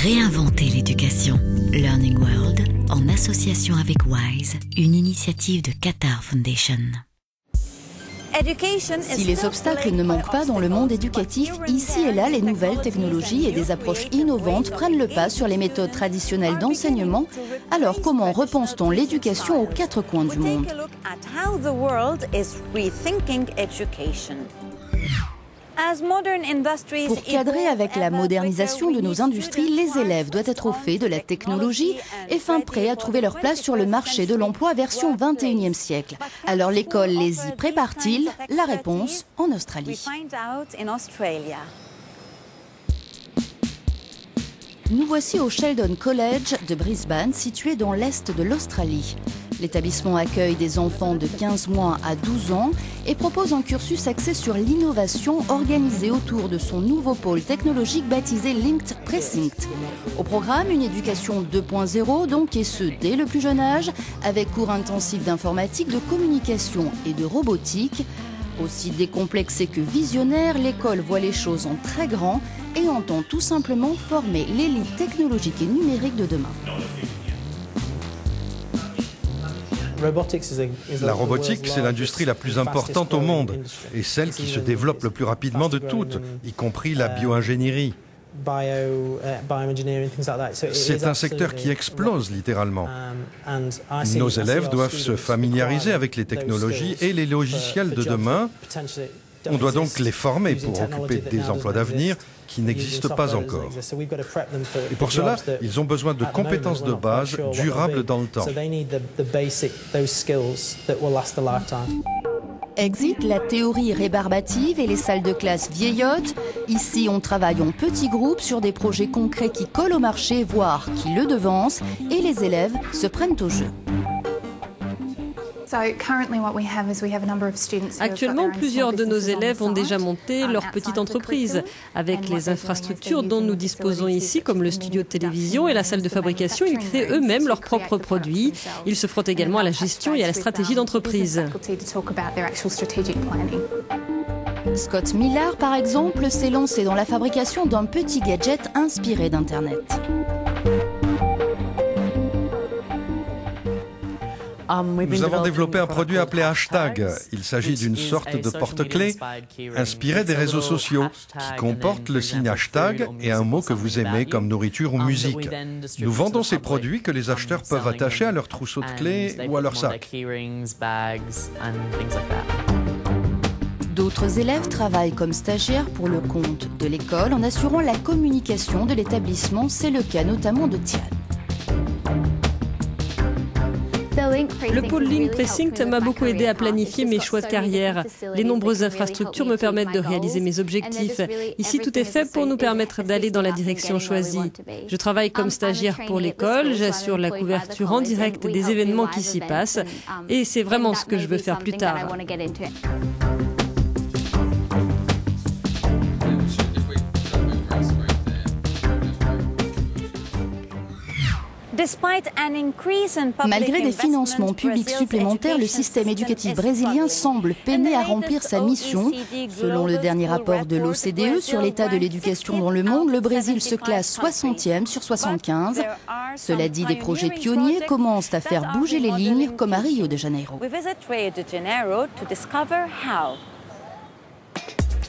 Réinventer l'éducation. Learning World, en association avec WISE, une initiative de Qatar Foundation. Si les obstacles ne manquent pas dans le monde éducatif, ici et là, les nouvelles technologies et des approches innovantes prennent le pas sur les méthodes traditionnelles d'enseignement. Alors, comment repense-t-on l'éducation aux quatre coins du monde ? Pour cadrer avec la modernisation de nos industries, les élèves doivent être au fait de la technologie et fin prêts à trouver leur place sur le marché de l'emploi version 21e siècle. Alors l'école les y prépare-t-il? La réponse en Australie. Nous voici au Sheldon College de Brisbane, situé dans l'est de l'Australie. L'établissement accueille des enfants de 15 mois à 12 ans et propose un cursus axé sur l'innovation organisé autour de son nouveau pôle technologique baptisé Linked Precinct. Au programme, une éducation 2.0 donc, et ce dès le plus jeune âge, avec cours intensifs d'informatique, de communication et de robotique. Aussi décomplexée que visionnaire, l'école voit les choses en très grand et entend tout simplement former l'élite technologique et numérique de demain. La robotique, c'est l'industrie la plus importante au monde et celle qui se développe le plus rapidement de toutes, y compris la bioingénierie. C'est un secteur qui explose littéralement. Nos élèves doivent se familiariser avec les technologies et les logiciels de demain. On doit donc les former pour occuper des emplois d'avenir qui n'existent pas encore. Et pour cela, ils ont besoin de compétences de base durables dans le temps. Exit la théorie rébarbative et les salles de classe vieillottes. Ici, on travaille en petits groupes sur des projets concrets qui collent au marché, voire qui le devancent, et les élèves se prennent au jeu. Actuellement, plusieurs de nos élèves ont déjà monté leur petite entreprise. Avec les infrastructures dont nous disposons ici, comme le studio de télévision et la salle de fabrication, ils créent eux-mêmes leurs propres produits. Ils se frottent également à la gestion et à la stratégie d'entreprise. Scott Miller, par exemple, s'est lancé dans la fabrication d'un petit gadget inspiré d'Internet. Nous avons développé un produit appelé Hashtag. Il s'agit d'une sorte de porte-clés inspiré des réseaux sociaux qui comporte le signe hashtag et un mot que vous aimez comme nourriture ou musique. Nous vendons ces produits que les acheteurs peuvent attacher à leur trousseau de clés ou à leur sac. D'autres élèves travaillent comme stagiaires pour le compte de l'école en assurant la communication de l'établissement. C'est le cas notamment de Tian. Le pôle Linked Precinct m'a beaucoup aidé à planifier mes choix de carrière. Les nombreuses infrastructures me permettent de réaliser mes objectifs. Ici, tout est fait pour nous permettre d'aller dans la direction choisie. Je travaille comme stagiaire pour l'école, j'assure la couverture en direct des événements qui s'y passent et c'est vraiment ce que je veux faire plus tard. Malgré des financements publics supplémentaires, le système éducatif brésilien semble peiner à remplir sa mission. Selon le dernier rapport de l'OCDE sur l'état de l'éducation dans le monde, le Brésil se classe 60e sur 75. Cela dit, des projets pionniers commencent à faire bouger les lignes, comme à Rio de Janeiro.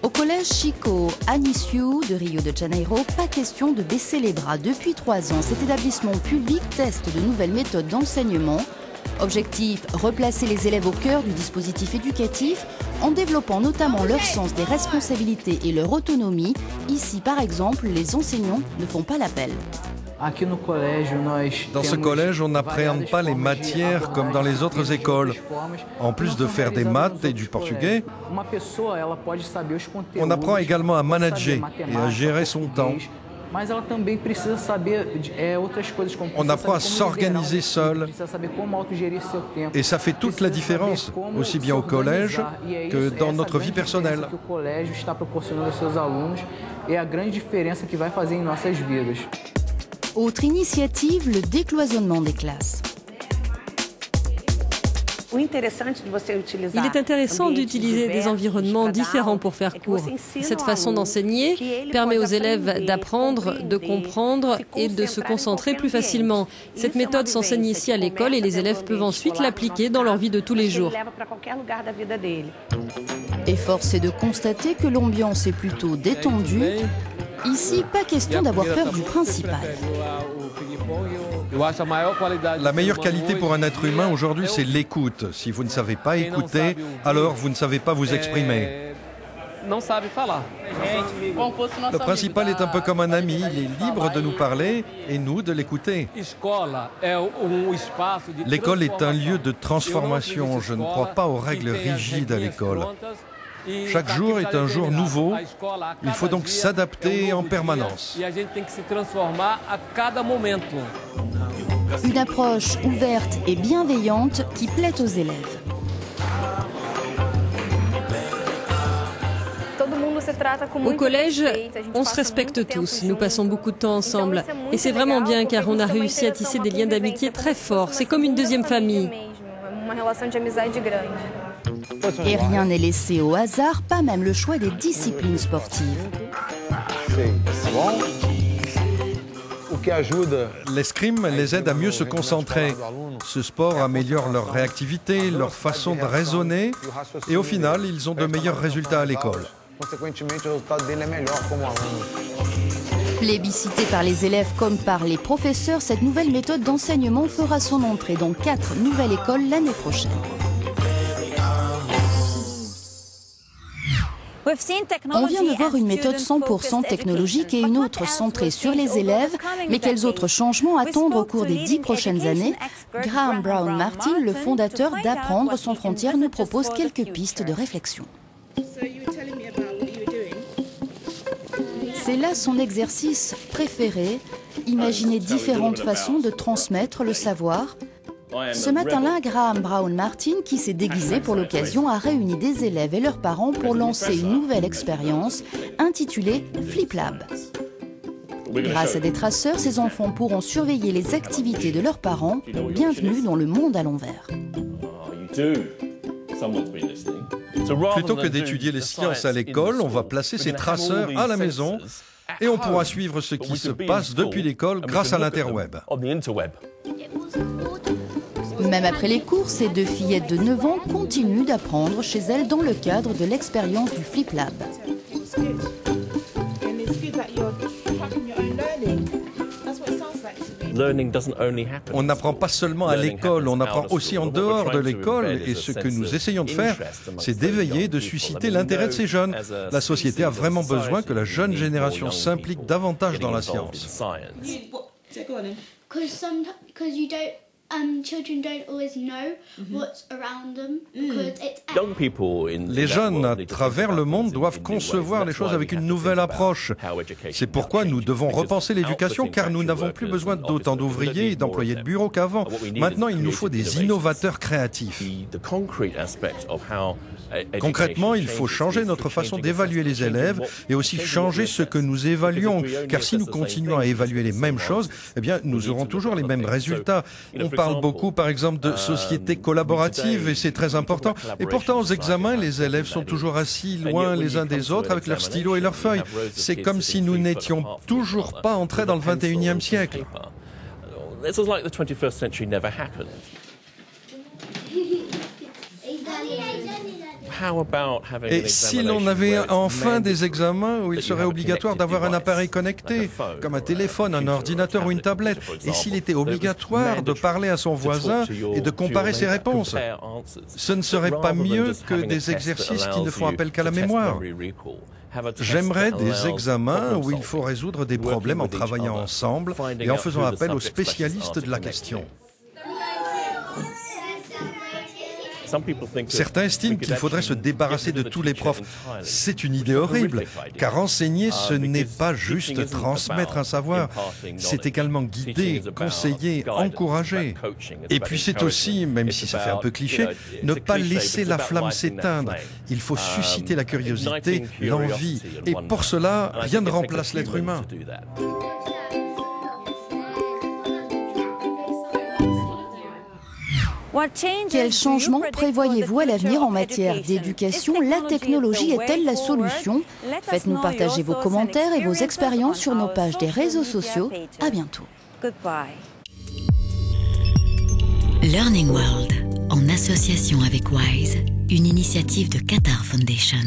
Au collège Chico Anísio de Rio de Janeiro, pas question de baisser les bras. Depuis 3 ans, cet établissement public teste de nouvelles méthodes d'enseignement. Objectif, replacer les élèves au cœur du dispositif éducatif en développant notamment leur sens des responsabilités et leur autonomie. Ici, par exemple, les enseignants ne font pas l'appel. Dans ce collège, on n'appréhende pas les matières comme dans les autres écoles. En plus de faire des maths et du portugais, on apprend également à manager et à gérer son temps. On apprend à s'organiser seul et ça fait toute la différence, aussi bien au collège que dans notre vie personnelle. Autre initiative, le décloisonnement des classes. Il est intéressant d'utiliser des environnements différents pour faire cours. Cette façon d'enseigner permet aux élèves d'apprendre, de comprendre et de se concentrer plus facilement. Cette méthode s'enseigne ici à l'école et les élèves peuvent ensuite l'appliquer dans leur vie de tous les jours. Et force est de constater que l'ambiance est plutôt détendue. Ici, pas question d'avoir peur du principal. La meilleure qualité pour un être humain aujourd'hui, c'est l'écoute. Si vous ne savez pas écouter, alors vous ne savez pas vous exprimer. Le principal est un peu comme un ami, il est libre de nous parler et nous de l'écouter. L'école est un lieu de transformation, je ne crois pas aux règles rigides à l'école. Chaque jour est un jour nouveau, il faut donc s'adapter en permanence. Une approche ouverte et bienveillante qui plaît aux élèves. Au collège, on se respecte tous, nous passons beaucoup de temps ensemble. Et c'est vraiment bien car on a réussi à tisser des liens d'amitié très forts, c'est comme une deuxième famille. Et rien n'est laissé au hasard, pas même le choix des disciplines sportives. L'escrime les aide à mieux se concentrer. Ce sport améliore leur réactivité, leur façon de raisonner et au final, ils ont de meilleurs résultats à l'école. Plébiscitée par les élèves comme par les professeurs, cette nouvelle méthode d'enseignement fera son entrée dans 4 nouvelles écoles l'année prochaine. On vient de voir une méthode 100% technologique et une autre centrée sur les élèves, mais quels autres changements attendre au cours des 10 prochaines années? Graham Brown Martin, le fondateur d'Apprendre sans frontières, nous propose quelques pistes de réflexion. C'est là son exercice préféré, imaginer différentes façons de transmettre le savoir. Ce matin-là, Graham Brown Martin, qui s'est déguisé pour l'occasion, a réuni des élèves et leurs parents pour lancer une nouvelle expérience intitulée Flip Lab. Grâce à des traceurs, ces enfants pourront surveiller les activités de leurs parents. Bienvenue dans le monde à l'envers. Plutôt que d'étudier les sciences à l'école, on va placer ces traceurs à la maison et on pourra suivre ce qui se passe depuis l'école grâce à l'interweb. Même après les cours, ces 2 fillettes de 9 ans continuent d'apprendre chez elles dans le cadre de l'expérience du Flip Lab. On n'apprend pas seulement à l'école, on apprend aussi en dehors de l'école et ce que nous essayons de faire, c'est d'éveiller, de susciter l'intérêt de ces jeunes. La société a vraiment besoin que la jeune génération s'implique davantage dans la science. Children don't always know what's around them because it's Les jeunes à travers le monde doivent concevoir les choses avec une nouvelle approche. C'est pourquoi nous devons repenser l'éducation car nous n'avons plus besoin d'autant d'ouvriers et d'employés de bureau qu'avant. Maintenant, il nous faut des innovateurs créatifs. Concrètement, il faut changer notre façon d'évaluer les élèves et aussi changer ce que nous évaluons. Car si nous continuons à évaluer les mêmes choses, eh bien, nous aurons toujours les mêmes résultats. On parle beaucoup, par exemple, de sociétés collaboratives et c'est très important. Et pourtant, aux examens, les élèves sont toujours assis loin les uns des autres avec leurs stylos et leurs feuilles. C'est comme si nous n'étions toujours pas entrés dans le 21e siècle. Et si l'on avait enfin des examens où il serait obligatoire d'avoir un appareil connecté, comme un téléphone, un ordinateur ou une tablette, et s'il était obligatoire de parler à son voisin et de comparer ses réponses, ce ne serait pas mieux que des exercices qui ne font appel qu'à la mémoire. J'aimerais des examens où il faut résoudre des problèmes en travaillant ensemble et en faisant appel aux spécialistes de la question. Certains estiment qu'il faudrait se débarrasser de tous les profs. C'est une idée horrible, car enseigner, ce n'est pas juste transmettre un savoir, c'est également guider, conseiller, encourager. Et puis c'est aussi, même si ça fait un peu cliché, ne pas laisser la flamme s'éteindre. Il faut susciter la curiosité, l'envie, et pour cela, rien ne remplace l'être humain. Quels changements prévoyez-vous à l'avenir en matière d'éducation? La technologie est-elle la solution? Faites-nous partager vos commentaires et vos expériences sur nos pages des réseaux sociaux. À bientôt. Learning World, en association avec WISE, une initiative de Qatar Foundation.